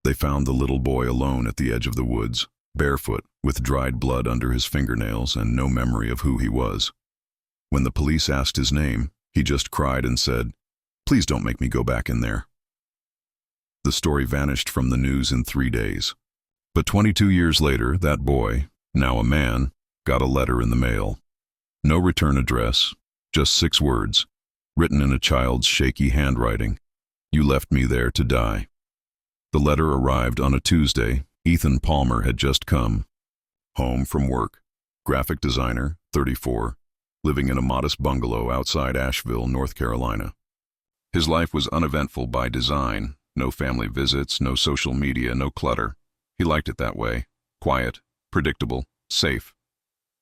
They found the little boy alone at the edge of the woods, barefoot, with dried blood under his fingernails and no memory of who he was. When the police asked his name, he just cried and said, "Please don't make me go back in there." The story vanished from the news in 3 days. But 22 years later, that boy, now a man, got a letter in the mail. No return address, just 6 words, written in a child's shaky handwriting. "You left me there to die." The letter arrived on a Tuesday. Ethan Palmer had just come home from work. Graphic designer, 34, living in a modest bungalow outside Asheville, North Carolina. His life was uneventful by design. No family visits, no social media, no clutter. He liked it that way. Quiet, predictable, safe.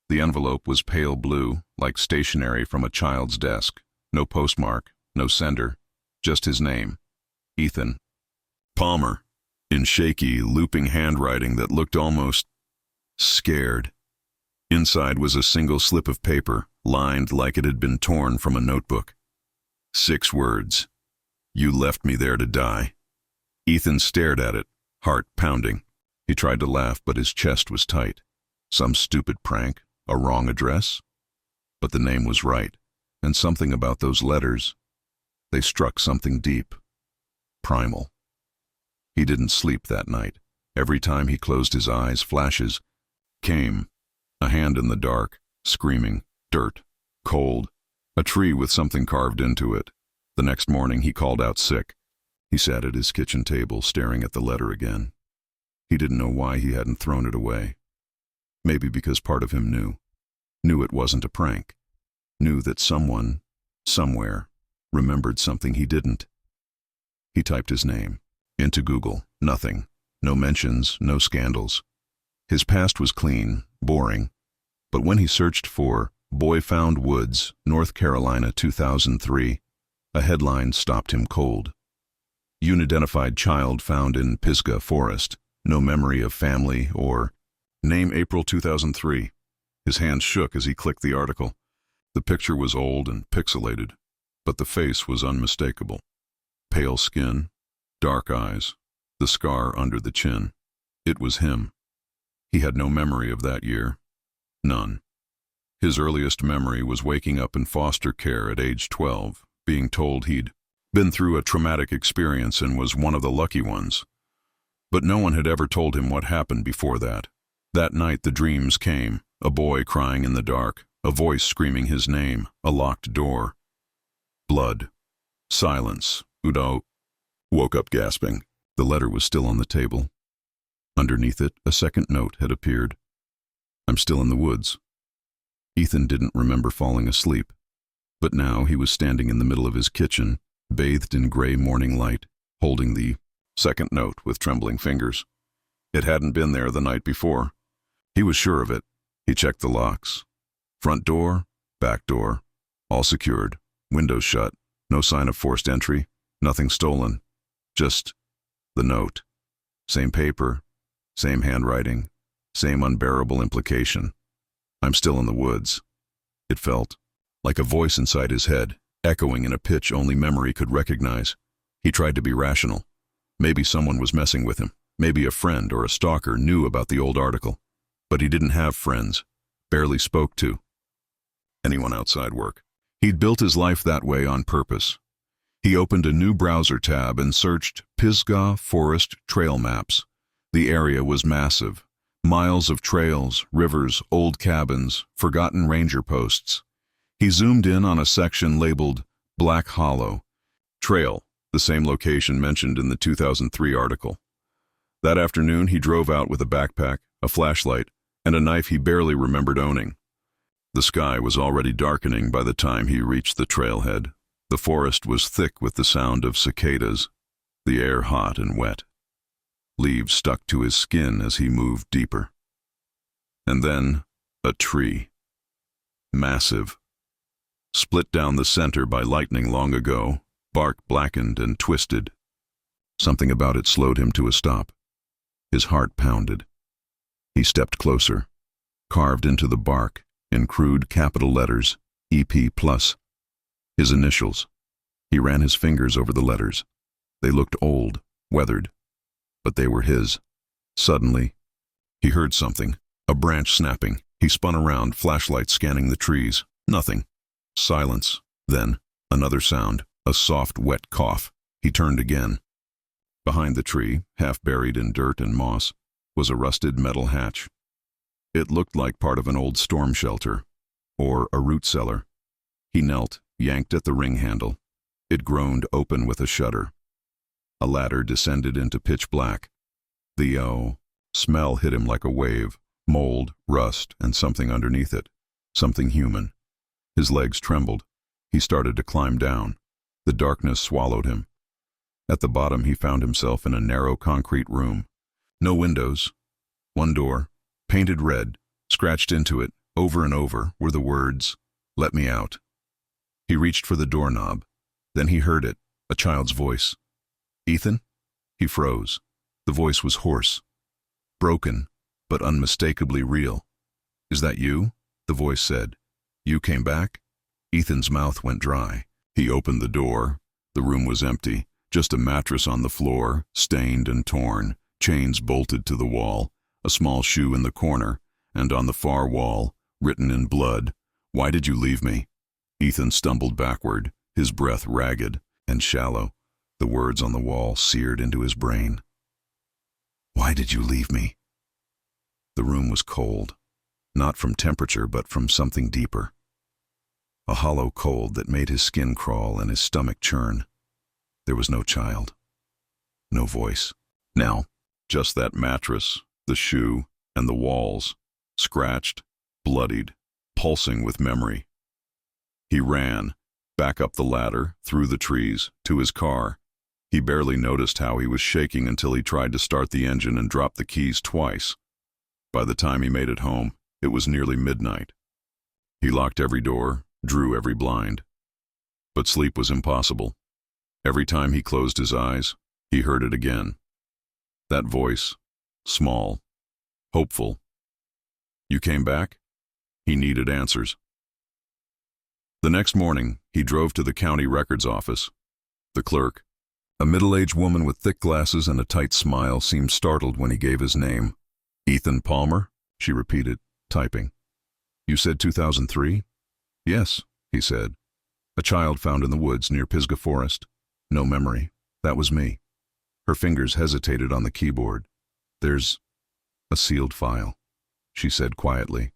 The envelope was pale blue, like stationery from a child's desk. No postmark, no sender, just his name, Ethan Palmer, in shaky, looping handwriting that looked almost scared. Inside was a single slip of paper, lined like it had been torn from a notebook. 6 words. "You left me there to die." Ethan stared at it, heart pounding. He tried to laugh, but his chest was tight. Some stupid prank, a wrong address? But the name was right, and something about those letters, they struck something deep, primal. He didn't sleep that night. Every time he closed his eyes, flashes came. A hand in the dark, screaming, dirt, cold, a tree with something carved into it. The next morning he called out sick. He sat at his kitchen table, staring at the letter again. He didn't know why he hadn't thrown it away. Maybe because part of him knew it wasn't a prank, knew that someone, somewhere, remembered something he didn't. He typed his name into Google. Nothing. No mentions, no scandals. His past was clean, boring. But when he searched for "Boy Found Woods, North Carolina 2003, a headline stopped him cold. Unidentified child found in Pisgah Forest. No memory of family or name. April 2003. His hands shook as he clicked the article. The picture was old and pixelated, but the face was unmistakable. Pale skin, dark eyes, the scar under the chin. It was him. He had no memory of that year. None. His earliest memory was waking up in foster care at age 12, being told he'd been through a traumatic experience and was one of the lucky ones. But no one had ever told him what happened before that. That night the dreams came, a boy crying in the dark, a voice screaming his name, a locked door. Blood. Silence. Udo woke up gasping. The letter was still on the table. Underneath it, a second note had appeared. "I'm still in the woods." Ethan didn't remember falling asleep, but now he was standing in the middle of his kitchen, bathed in gray morning light, holding the second note with trembling fingers. It hadn't been there the night before. He was sure of it. He checked the locks. Front door, back door, all secured, windows shut, no sign of forced entry, nothing stolen. Just the note. Same paper, same handwriting, same unbearable implication. "I'm still in the woods." It felt like a voice inside his head, echoing in a pitch only memory could recognize. He tried to be rational. Maybe someone was messing with him. Maybe a friend or a stalker knew about the old article. But he didn't have friends, barely spoke to anyone outside work. He'd built his life that way on purpose. He opened a new browser tab and searched Pisgah Forest trail maps. The area was massive. Miles of trails, rivers, old cabins, forgotten ranger posts. He zoomed in on a section labeled Black Hollow Trail, the same location mentioned in the 2003 article. That afternoon he drove out with a backpack, a flashlight, and a knife he barely remembered owning. The sky was already darkening by the time he reached the trailhead. The forest was thick with the sound of cicadas, the air hot and wet. Leaves stuck to his skin as he moved deeper. And then, a tree. Massive. Split down the center by lightning long ago, bark blackened and twisted. Something about it slowed him to a stop. His heart pounded. He stepped closer. Carved into the bark, in crude capital letters, EP+. His initials. He ran his fingers over the letters. They looked old, weathered. but they were his. Suddenly, he heard something, a branch snapping. He spun around, flashlight scanning the trees. Nothing. Silence. Then, another sound, a soft, wet cough. He turned again. Behind the tree, half buried in dirt and moss, was a rusted metal hatch. It looked like part of an old storm shelter, or a root cellar. He knelt, yanked at the ring handle. It groaned open with a shudder. A ladder descended into pitch black. The smell hit him like a wave, mold, rust, and something underneath it, something human. His legs trembled. He started to climb down. The darkness swallowed him. At the bottom he found himself in a narrow concrete room. No windows. One door, painted red. Scratched into it, over and over, were the words, "Let me out." He reached for the doorknob. Then he heard it, a child's voice. "Ethan?" He froze. The voice was hoarse, broken, but unmistakably real. "Is that you?" the voice said. "You came back?" Ethan's mouth went dry. He opened the door. The room was empty, just a mattress on the floor, stained and torn, chains bolted to the wall, a small shoe in the corner, and on the far wall, written in blood, "Why did you leave me?" Ethan stumbled backward, his breath ragged and shallow. The words on the wall seared into his brain. "Why did you leave me?" The room was cold, not from temperature but from something deeper. A hollow cold that made his skin crawl and his stomach churn. There was no child, no voice. Now, just that mattress, the shoe, and the walls, scratched, bloodied, pulsing with memory. He ran, back up the ladder, through the trees, to his car. He barely noticed how he was shaking until he tried to start the engine and dropped the keys twice. By the time he made it home, it was nearly midnight. He locked every door, drew every blind. But sleep was impossible. Every time he closed his eyes, he heard it again. That voice, small, hopeful. "You came back?" He needed answers. The next morning, he drove to the county records office. The clerk, a middle-aged woman with thick glasses and a tight smile, seemed startled when he gave his name. "Ethan Palmer?" she repeated, typing. "You said 2003? "Yes," he said. "A child found in the woods near Pisgah Forest. No memory. That was me." Her fingers hesitated on the keyboard. "There's a sealed file," she said quietly.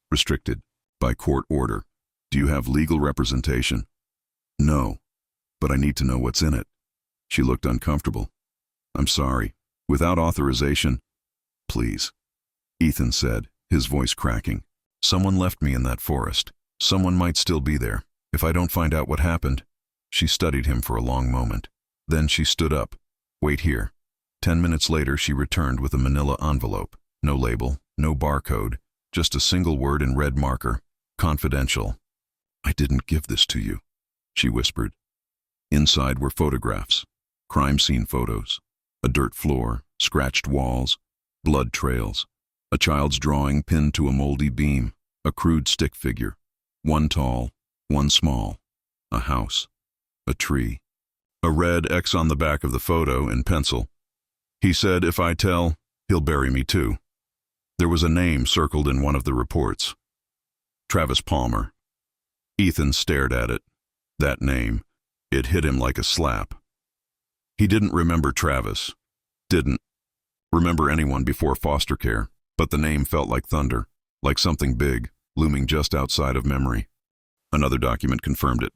"Restricted. By court order. Do you have legal representation?" "No, but I need to know what's in it." She looked uncomfortable. "I'm sorry. Without authorization—" "Please," Ethan said, his voice cracking. "Someone left me in that forest. Someone might still be there. If I don't find out what happened—" She studied him for a long moment. Then she stood up. "Wait here." 10 minutes later, she returned with a manila envelope. No label, no barcode, just a single word in red marker. "Confidential." "I didn't give this to you," she whispered. Inside were photographs, crime scene photos, a dirt floor, scratched walls, blood trails, a child's drawing pinned to a moldy beam, a crude stick figure, one tall, one small, a house, a tree, a red X on the back of the photo in pencil. He said, "If I tell, he'll bury me too." There was a name circled in one of the reports. Travis Palmer. Ethan stared at it. That name, it hit him like a slap. He didn't remember Travis. Didn't remember anyone before foster care, but the name felt like thunder, like something big, looming just outside of memory. Another document confirmed it.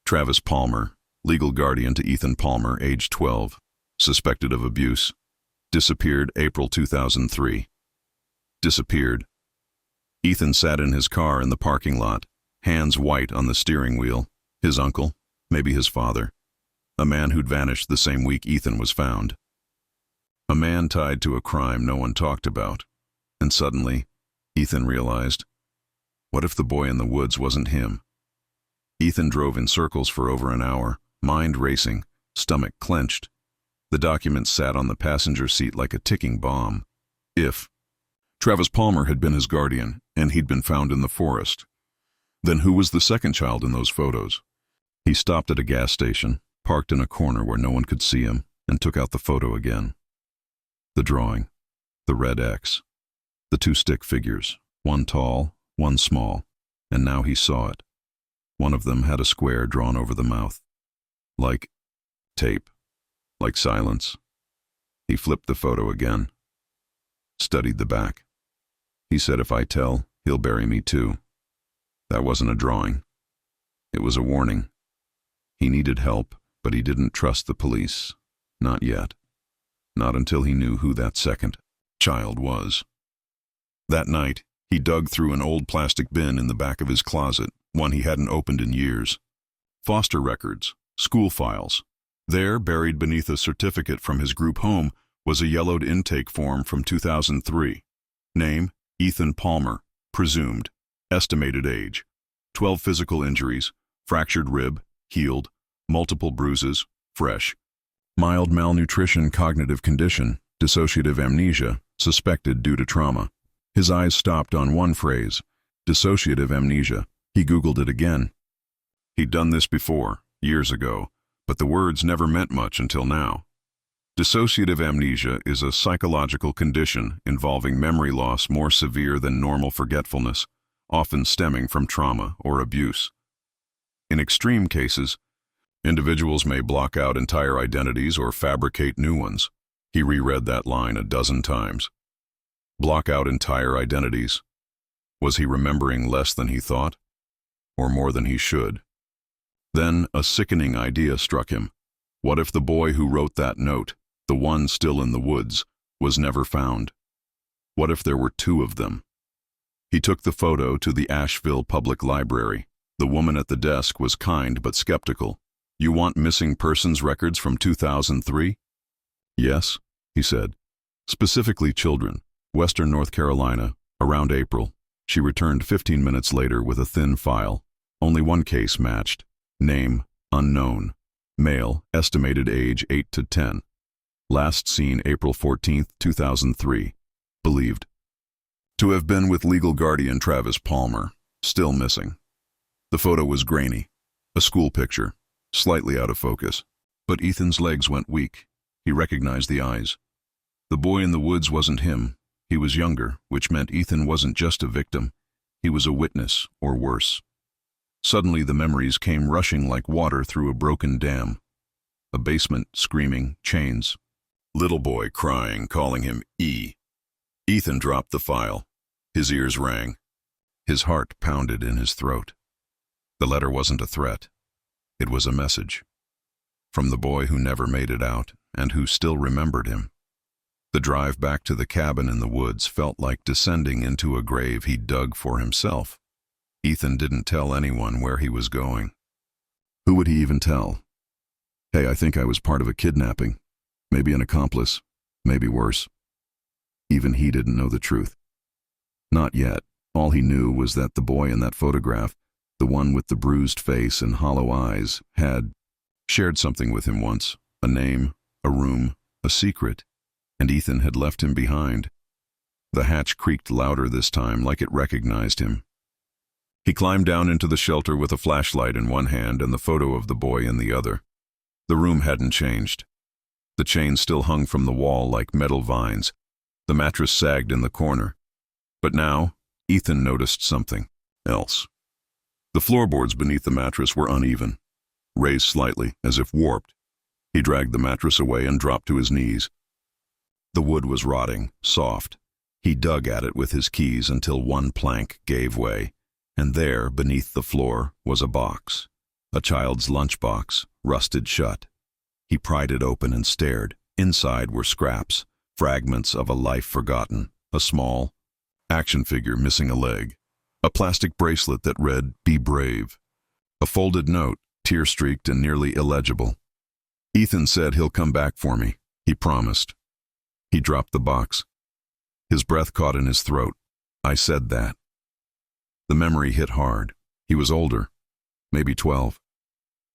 Travis Palmer, legal guardian to Ethan Palmer, age 12, suspected of abuse. Disappeared April 2003. Disappeared. Ethan sat in his car in the parking lot, hands white on the steering wheel. His uncle, maybe his father. A man who'd vanished the same week Ethan was found. A man tied to a crime no one talked about. And suddenly, Ethan realized, what if the boy in the woods wasn't him? Ethan drove in circles for over an hour, mind racing, stomach clenched. The document sat on the passenger seat like a ticking bomb. If Travis Palmer had been his guardian, and he'd been found in the forest, then who was the second child in those photos? He stopped at a gas station, parked in a corner where no one could see him, and took out the photo again. The drawing. The red X. The two stick figures, one tall, one small, and now he saw it. One of them had a square drawn over the mouth. Like tape. Like silence. He flipped the photo again. Studied the back. He said if I tell, he'll bury me too. That wasn't a drawing. It was a warning. He needed help, but he didn't trust the police. Not yet. Not until he knew who that second child was. That night, he dug through an old plastic bin in the back of his closet, one he hadn't opened in years. Foster records, school files. There, buried beneath a certificate from his group home, was a yellowed intake form from 2003. Name, Ethan Palmer, presumed. Estimated age, 12 physical injuries, fractured rib, healed, multiple bruises, fresh. Mild malnutrition, cognitive condition, dissociative amnesia, suspected due to trauma. His eyes stopped on one phrase, dissociative amnesia. He Googled it again. He'd done this before, years ago, but the words never meant much until now. Dissociative amnesia is a psychological condition involving memory loss more severe than normal forgetfulness, often stemming from trauma or abuse. In extreme cases, individuals may block out entire identities or fabricate new ones. He reread that line a dozen times. Block out entire identities. Was he remembering less than he thought? Or more than he should? Then a sickening idea struck him. What if the boy who wrote that note, the one still in the woods, was never found? What if there were two of them? He took the photo to the Asheville Public Library. The woman at the desk was kind but skeptical. You want missing persons records from 2003? Yes, he said. Specifically children. Western North Carolina, around April. She returned 15 minutes later with a thin file. Only one case matched. Name, unknown. Male, estimated age 8 to 10. Last seen April 14, 2003. Believed to have been with legal guardian Travis Palmer. Still missing. The photo was grainy. A school picture. Slightly out of focus. But Ethan's legs went weak. He recognized the eyes. The boy in the woods wasn't him. He was younger, which meant Ethan wasn't just a victim. He was a witness, or worse. Suddenly the memories came rushing like water through a broken dam. A basement, screaming, chains. Little boy crying, calling him E. Ethan dropped the file. His ears rang. His heart pounded in his throat. The letter wasn't a threat. It was a message. From the boy who never made it out, and who still remembered him. The drive back to the cabin in the woods felt like descending into a grave he'd dug for himself. Ethan didn't tell anyone where he was going. Who would he even tell? Hey, I think I was part of a kidnapping. Maybe an accomplice. Maybe worse. Even he didn't know the truth. Not yet. All he knew was that the boy in that photograph, the one with the bruised face and hollow eyes, had shared something with him once. A name, a room, a secret. And Ethan had left him behind. The hatch creaked louder this time, like it recognized him. He climbed down into the shelter with a flashlight in one hand and the photo of the boy in the other. The room hadn't changed. The chains still hung from the wall like metal vines. The mattress sagged in the corner. But now, Ethan noticed something else. The floorboards beneath the mattress were uneven, raised slightly, as if warped. He dragged the mattress away and dropped to his knees. The wood was rotting, soft. He dug at it with his keys until one plank gave way, and there, beneath the floor, was a box. A child's lunchbox, rusted shut. He pried it open and stared. Inside were scraps, fragments of a life forgotten, a small action figure missing a leg, a plastic bracelet that read, "Be brave," a folded note, tear-streaked and nearly illegible. Ethan said he'll come back for me. He promised. He dropped the box. His breath caught in his throat. I said that. The memory hit hard. He was older, maybe 12.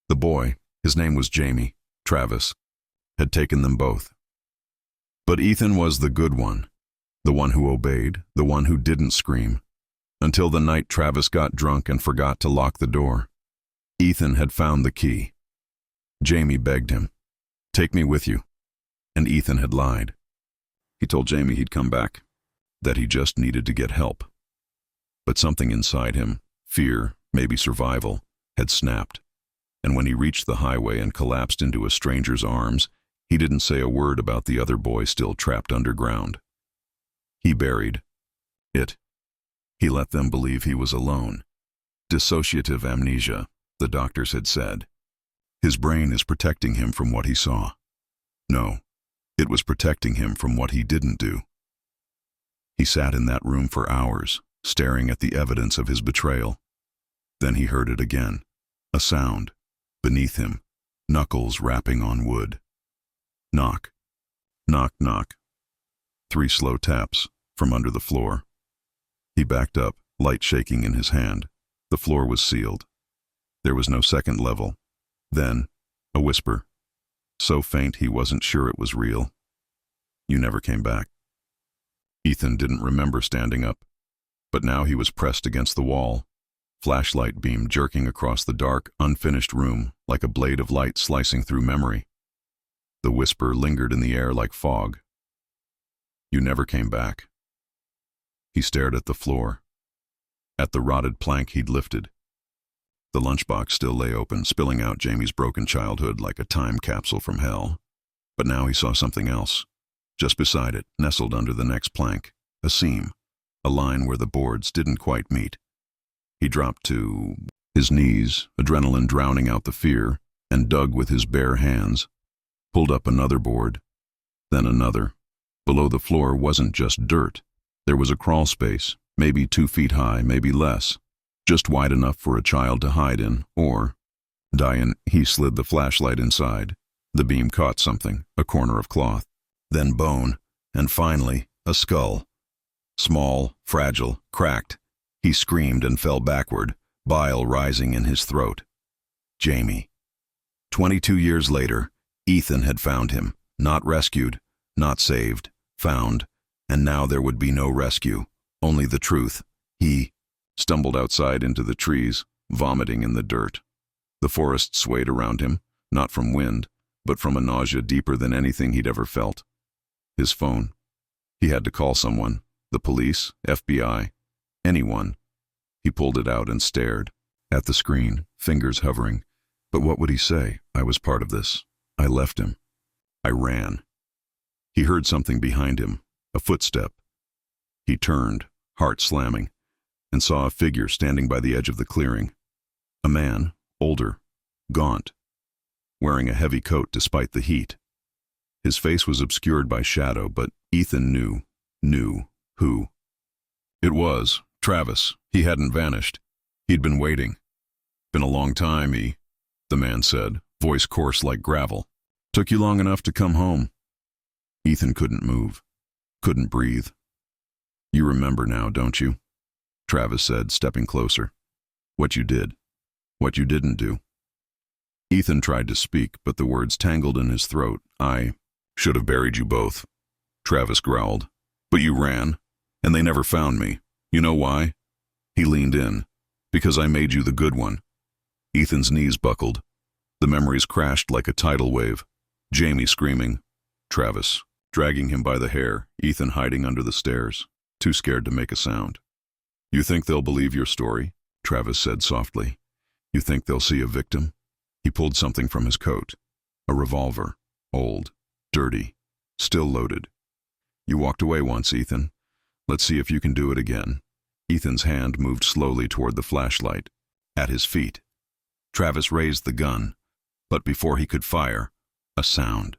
The boy, his name was Jamie, Travis, had taken them both. But Ethan was the good one, the one who obeyed, the one who didn't scream, until the night Travis got drunk and forgot to lock the door. Ethan had found the key. Jamie begged him, "Take me with you." And Ethan had lied. He told Jamie he'd come back, that he just needed to get help. But something inside him, fear, maybe survival, had snapped. And when he reached the highway and collapsed into a stranger's arms, he didn't say a word about the other boy still trapped underground. He buried it. He let them believe he was alone. Dissociative amnesia, the doctors had said. His brain is protecting him from what he saw. No, it was protecting him from what he didn't do. He sat in that room for hours, staring at the evidence of his betrayal. Then he heard it again, a sound, beneath him, knuckles rapping on wood. Knock. Knock, knock. 3 slow taps, from under the floor. He backed up, light shaking in his hand. The floor was sealed. There was no second level. Then, a whisper, so faint he wasn't sure it was real. You never came back. Ethan didn't remember standing up, but now he was pressed against the wall, flashlight beam jerking across the dark, unfinished room like a blade of light slicing through memory. The whisper lingered in the air like fog. You never came back. He stared at the floor, at the rotted plank he'd lifted. The lunchbox still lay open, spilling out Jamie's broken childhood like a time capsule from hell. But now he saw something else. Just beside it, nestled under the next plank, a seam, a line where the boards didn't quite meet. He dropped to his knees, adrenaline drowning out the fear, and dug with his bare hands. Pulled up another board, then another. Below the floor wasn't just dirt. There was a crawl space, maybe 2 feet high, maybe less, just wide enough for a child to hide in, or die in. He slid the flashlight inside. The beam caught something, a corner of cloth, then bone, and finally, a skull. Small, fragile, cracked. He screamed and fell backward, bile rising in his throat. Jamie. 22 years later, Ethan had found him, not rescued, not saved, found, and now there would be no rescue, only the truth. He stumbled outside into the trees, vomiting in the dirt. The forest swayed around him, not from wind, but from a nausea deeper than anything he'd ever felt. His phone. He had to call someone, the police, FBI, anyone. He pulled it out and stared at the screen, fingers hovering. But what would he say? I was part of this. I left him. I ran. He heard something behind him, a footstep. He turned, heart slamming, and saw a figure standing by the edge of the clearing. A man, older, gaunt, wearing a heavy coat despite the heat. His face was obscured by shadow, but Ethan knew who. It was Travis. He hadn't vanished. He'd been waiting. Been a long time, the man said, voice coarse like gravel. Took you long enough to come home. Ethan couldn't move, couldn't breathe. You remember now, don't you? Travis said, stepping closer. What you did, what you didn't do. Ethan tried to speak, but the words tangled in his throat. I should have buried you both, Travis growled. But you ran, and they never found me. You know why? He leaned in. Because I made you the good one. Ethan's knees buckled. The memories crashed like a tidal wave. Jamie screaming. Travis dragging him by the hair. Ethan hiding under the stairs, too scared to make a sound. You think they'll believe your story? Travis said softly. You think they'll see a victim? He pulled something from his coat. A revolver. Old. Dirty. Still loaded. You walked away once, Ethan. Let's see if you can do it again. Ethan's hand moved slowly toward the flashlight. At his feet. Travis raised the gun, but before he could fire, a sound.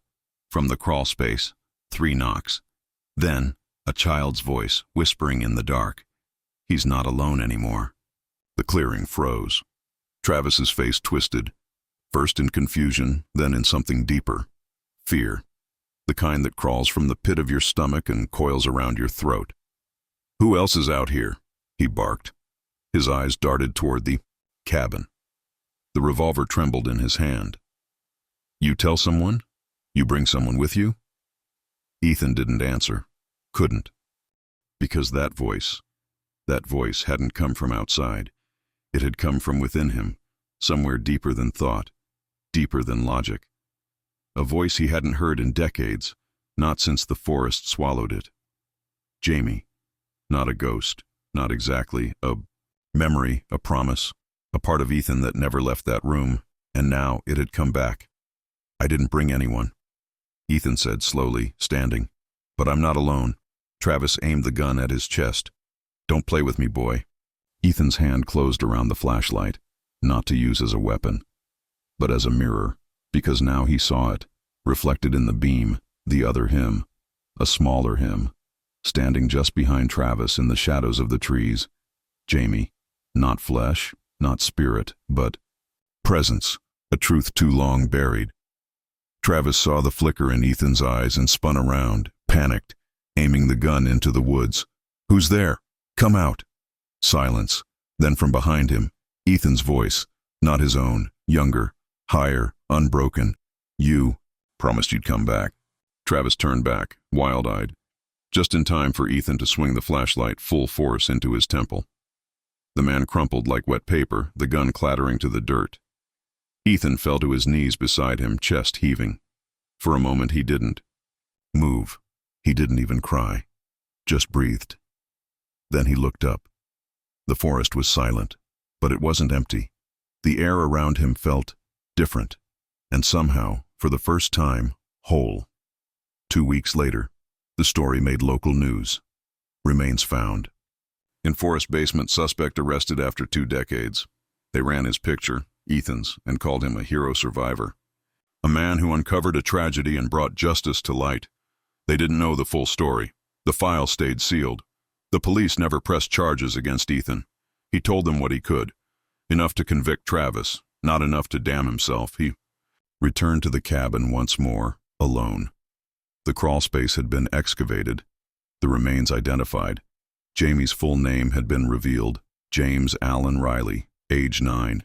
From the crawl space, 3 knocks. Then, a child's voice whispering in the dark. He's not alone anymore. The clearing froze. Travis's face twisted, first in confusion, then in something deeper. Fear. The kind that crawls from the pit of your stomach and coils around your throat. Who else is out here? He barked. His eyes darted toward the cabin. The revolver trembled in his hand. You tell someone? You bring someone with you? Ethan didn't answer. Couldn't. Because that voice hadn't come from outside. It had come from within him, somewhere deeper than thought, deeper than logic. A voice he hadn't heard in decades, Not since the forest swallowed it. Jamie. Not a ghost. Not exactly. A memory, a promise. A part of Ethan that never left that room, and now it had come back. I didn't bring anyone, Ethan said slowly, standing. But I'm not alone. Travis aimed the gun at his chest. Don't play with me, boy. Ethan's hand closed around the flashlight, not to use as a weapon, but as a mirror, because now he saw it, reflected in the beam, the other him, a smaller him, standing just behind Travis in the shadows of the trees. Jamie, not flesh, not spirit, but presence, a truth too long buried. Travis saw the flicker in Ethan's eyes and spun around, panicked, aiming the gun into the woods. Who's there? Come out. Silence. Then from behind him, Ethan's voice, not his own, younger, higher, unbroken. You promised you'd come back. Travis turned back, wild-eyed, just in time for Ethan to swing the flashlight full force into his temple. The man crumpled like wet paper, the gun clattering to the dirt. Ethan fell to his knees beside him, chest heaving. For a moment he didn't move. He didn't even cry, just breathed. Then he looked up. The forest was silent, but it wasn't empty. The air around him felt different, and somehow, for the first time, whole. 2 weeks later, the story made local news. Remains found. In forest basement, suspect arrested after 2 decades. They ran his picture, Ethan's, and called him a hero survivor. A man who uncovered a tragedy and brought justice to light. They didn't know the full story. The file stayed sealed. The police never pressed charges against Ethan. He told them what he could. Enough to convict Travis, not enough to damn himself. He returned to the cabin once more, alone. The crawl space had been excavated, the remains identified. Jamie's full name had been revealed, James Allen Riley, age 9.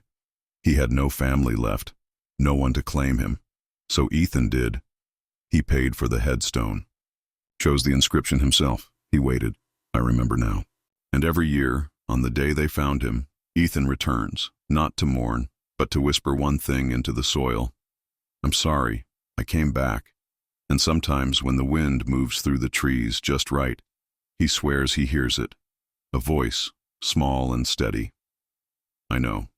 He had no family left, no one to claim him. So Ethan did. He paid for the headstone. Chose the inscription himself. He waited. I remember now. And every year, on the day they found him, Ethan returns, not to mourn, but to whisper one thing into the soil. I'm sorry, I came back. And sometimes when the wind moves through the trees just right, he swears he hears it. A voice, small and steady. I know.